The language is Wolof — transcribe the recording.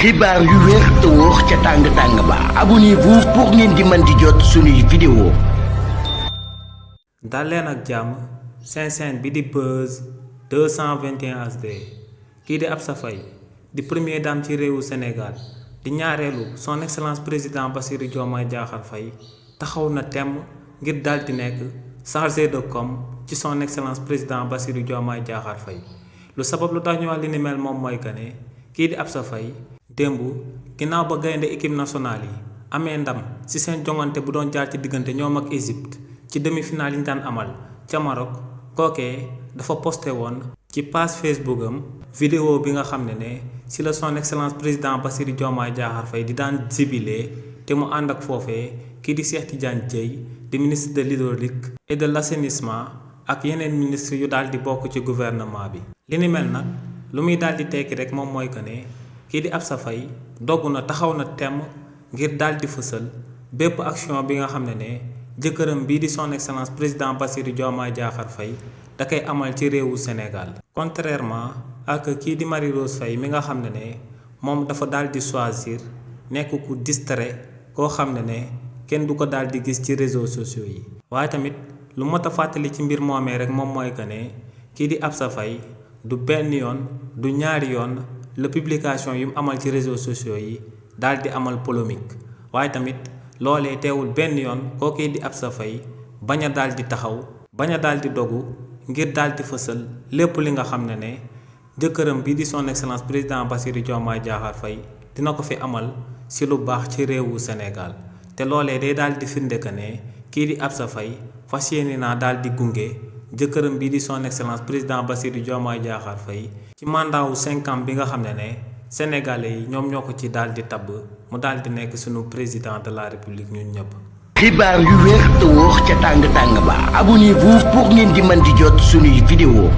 xibaar yu wér te wóor ca tàng ba abonnez-vous pour ngeen di mën di jot suñuy vidéo. dal leen ak jàmm seen chaîne bi di Buzz 221 HD kii di Absa Faye di première dame ci réewu Sénégal di ñaareelu son excellence président Bassirou Diomaye Diakhar Faye taxaw na temm ngir dal di nekk chargé de com ci son excellence président Bassirou Diomaye Diakhar Faye lu sabab lu tax ñu wax li ni mel moom mooy que ne kii di Absa Faye démb ginnaaw ba gaynde équipe nationale yi amee ndam ci seen jongante bu doon jaar ci diggante ñoom ak Égypte ci demi-finale yi ñu daan amal ca Maroc kookee dafa posté woon ci page Facebook am vidéo bi nga xam ne ci la son excellence président Bassirou Diomaye Diakhar Faye di daan zibilee te mu ànd ak foofee kii di Cheikh Tidiane Dièye di ministre de l'hydraulique et de l'assainissement ak yeneen ministre yu daal di bokk ci gouvernement bi. li ni mel nag lu muy daal di tekki rek moom mooy que ne kii di Absa Faye dogg na taxaw na temm ngir daal di fësal bépp action bi nga xam ne jëkkëram bii di son excellence président Bassirou Diomaye Diakhar Faye da koy amal ci réewu Sénégal. contrairement ak kii di Marie Rose Faye mi nga xam ne moom dafa daal di choisir nekk ku distrait koo xam ne kenn du ko daal di gis ci réseaux sociaux yi. waaye tamit lu mot a fàttali ci mbir moomee rek moom mooy que ne kii di Absa Faye du benn yoon du ñaari yoon la publication yu mu amal ci réseaux sociaux yi daal di amal polémique waaye tamit loolee teewul benn yoon kookee di Absa Faye bañ a daal di taxaw bañ a daal di dogu ngir daal di fësal lépp li nga xam ne jëkkëram bii di son excellence président Bassirou Diomaye Diakhar Faye dina ko fi amal ci lu baax ci réewu Sénégal te loolee day daal di firnde que ne kii di Absa Faye fas yéene naa daal di gunge jëkkëram bii di son excellence président Bassirou Diomaye Diakhar Faye ci mandat wu 5 ans bi nga xam ne sénégalais yi ñoom ñoo ko ci daal di tabb mu daal di nekk sunu président de la république ñun ñëpp. xibaar yu wér te wóor ca tàng ba abonnez-vous pour ngeen di mën di jot suñuy vidéo.